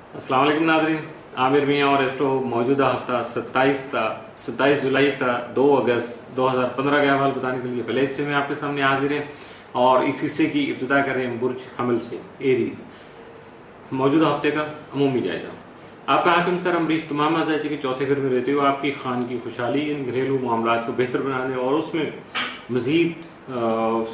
अस्सलाम वालेकुम नाज़रीन, आमिर मियाँ और एस्ट्रो मौजूदा हफ्ता 27 जुलाई था 2 अगस्त 2015 के अहवाल बताने के लिए पहले हिस्से में आपके सामने हाजिर हैं और इस हिस्से की इब्तिदा कर रहे हैं बुर्ज हमल से एरीज। मौजूदा हफ्ते का अमूमी जायजा। आपका हाकिम सर अमरीक तमाम अज़ाजी के चौथे घर में रहते हुए आपकी खान की खुशहाली इन घरेलू मामलात को बेहतर बनाने और उसमें मज़ीद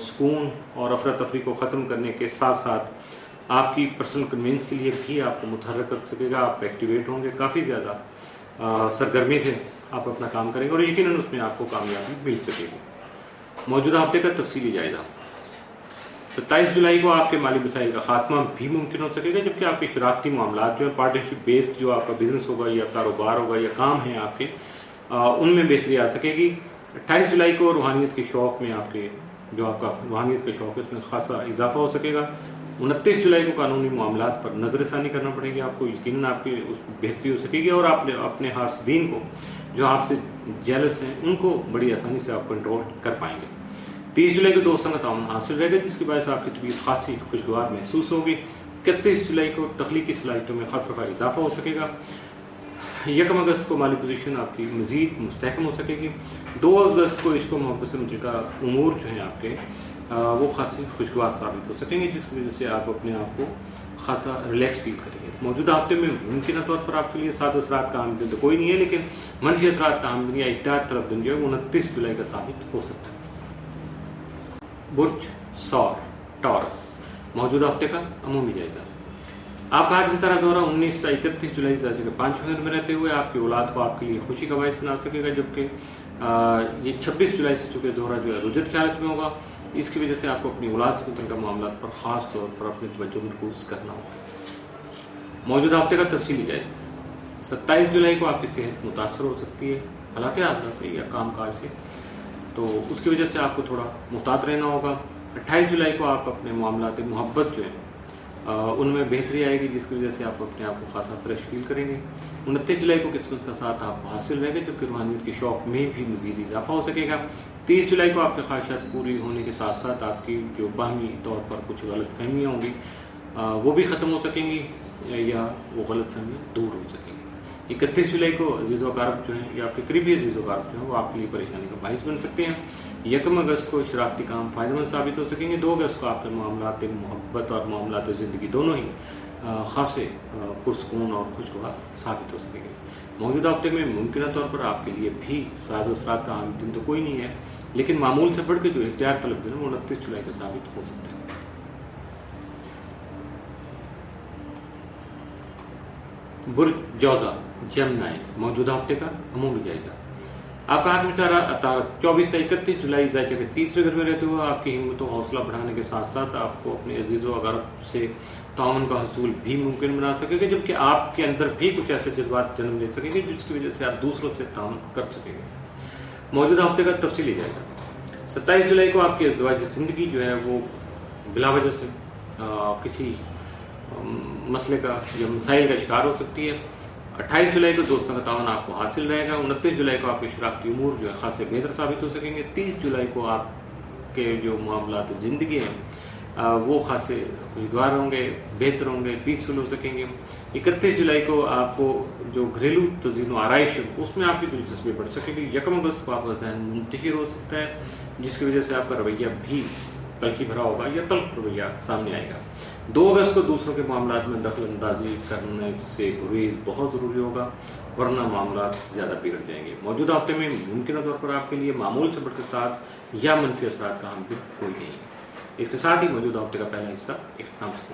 सुकून और अफरा तफरी को ख़त्म करने के साथ साथ आपकी पर्सनल कन्वीनियंस के लिए भी आपको मुतहर्रिक कर सकेगा। आप एक्टिवेट होंगे, काफ़ी ज़्यादा सरगर्मी से आप अपना काम करेंगे और यकीनन उसमें आपको कामयाबी मिल सकेगी। मौजूदा हफ्ते का तफसीली जायजा। 27 जुलाई को आपके माली मसाइल का खात्मा भी मुमकिन हो सकेगा, जबकि आपके शरारती मामलात जो है पार्टनरशिप बेस्ड जो आपका बिजनेस होगा या कारोबार होगा या काम है आपके उनमें बेहतरी आ सकेगी। 28 जुलाई को रूहानियत के शौक में आपके जो आपका रूहानियत का शौक है उसमें खासा इजाफा हो सकेगा। 29 जुलाई को कानूनी मामलात पर नजरसानी करना पड़ेगी आपको, यकीनन आपकी उस बेहतरी हो सकेगी और आप अपने हासदीन को जो आपसे जेलस हैं उनको बड़ी आसानी से आप कंट्रोल कर पाएंगे। 30 जुलाई को दोस्तों का ताउन हासिल रहेगा, जिसकी वजह से आपकी तबीयत खासी खुशगवार महसूस होगी। 31 जुलाई को तख्लीकी सलाहियतों में खतरफा इजाफा हो सकेगा। 1 अगस्त को माली पोजीशन आपकी मजीद मुस्तहकम हो सकेगी। 2 अगस्त को इश्क मोहब्बत से मुतल्लिका उमूर जो हैं आपके वो खासी खुशगवार साबित हो सकेंगे, जिसकी वजह से आप अपने आप को खासा रिलैक्स फील करेंगे। मौजूदा हफ्ते में मुमकिन तौर पर आपके लिए 7 असरात का आमदन तो कोई नहीं है, लेकिन मनफी असरात का आमदन या इख्तियार तरफ दिन जो है 29 जुलाई का साबित हो सकता है। बुर्ज सौर टॉरस। मौजूदा हफ्ते का अमूमी जायजा। आपका आज तरह दौरा 19 से 31 जुलाई से 5 घर में रहते हुए आपकी औलाद को आपके लिए खुशी का बायस बना सकेगा, जबकि ये 26 जुलाई से चुके दौरा जो है रुजत की हालत में होगा। इसकी वजह से आपको अपनी औलाद से मुतल्लिका मामलात पर खास तौर पर अपनी तवज्जो मरकूज करना होगा। मौजूदा हफ्ते का तफसीली जायजा। 27 जुलाई को आपकी सेहत मुतासर हो सकती है हालात आदत से या काम काज से, तो उसकी वजह से आपको थोड़ा मुहतात रहना होगा। 28 जुलाई को आप अपने मामलात मोहब्बत जो है उनमें बेहतरी आएगी, जिसकी वजह से आप अपने आप को खासा फ्रेश फील करेंगे। 29 जुलाई को किस्मत का साथ आपको हासिल रहेगा, जबकि रूहानियत के शौक में भी मजीद इजाफा हो सकेगा। 30 जुलाई को आपके ख्वाहिशात पूरी होने के साथ साथ आपकी जो बाहमी तौर पर कुछ गलत फहमियाँ होंगी वो भी ख़त्म हो सकेंगी या वो गलत फहमियाँ दूर हो सकेंगी। 31 जुलाई को अजीज़ व कारब जो है या आपके करीबी अजीज़ व कारब जो है वो आपके लिए परेशानी का बाइस बन सकते हैं। 1 अगस्त को शरारती काम फ़ायदेमंद साबित हो सकेंगे। 2 अगस्त को आपके मामलात मोहब्बत और मामलात ज़िंदगी दोनों ही खासे पुरसकून और खुशगवार साबित हो सकेंगे। मौजूदा हफ्ते में मुमकिन तौर पर आपके लिए भी साद असरात का आमदन तो कोई नहीं है, लेकिन मामूल से बढ़ के जो इख्तियार तलब दिन वो 29 जुलाई का साबित हो सकता है। बुर्ज जौजा जमनाई। मौजूदा हफ्ते का अमूमी जायजा। आपका आत्मचारा 24 से 31 जुलाई जायजा के तीसरे घर में रहते हुए आपकी हिम्मत और हौसला बढ़ाने के साथ साथ आपको अपने अजीज़ व अक़ारिब से ताउन का हसूल भी मुमकिन बना सकेंगे, जबकि आपके अंदर भी कुछ ऐसे जज्बात जन्म ले सकेंगे जिसकी वजह से आप दूसरों से ताउन कर सकेंगे। मौजूदा हफ्ते का तफसीली जाएगा। 27 जुलाई को आपकी अज़वाजी ज़िंदगी जो है वो बिला वजह से किसी मसले का या मसाइल का शिकार हो सकती है। 28 जुलाई को दोस्तों का तावन आपको हासिल रहेगा। 29 जुलाई को आपके शरारती उमूर जो है खासे बेहतर साबित हो सकेंगे। 30 जुलाई को आपके जो मामलात ज़िंदगी हैं वो खासे खुशगवार होंगे, बेहतर होंगे, पीसफुल हो सकेंगे। 31 जुलाई को आपको जो घरेलू तज़ीन आरइश है उसमें आपकी दिलचस्पी बढ़ सकेगी। 1 अगस्त को आपका ज़हन मुंतशिर हो सकता है, जिसकी वजह से आपका रवैया भी तल्खी भरा होगा या तल्ख रवैया सामने आएगा। 2 अगस्त को दूसरों के मामलात में दखल अंदाजी करने से गुरेज बहुत ज़रूरी होगा, वरना मामला ज़्यादा बिगड़ जाएंगे। मौजूदा हफ्ते में मुमकिन तौर पर आपके लिए मामूल से बढ़कर साथ या मनफी असरात का आमदन कोई नहीं है। इसके साथ ही मौजूदा हफ्ते का पहला हिस्सा इख्तिताम से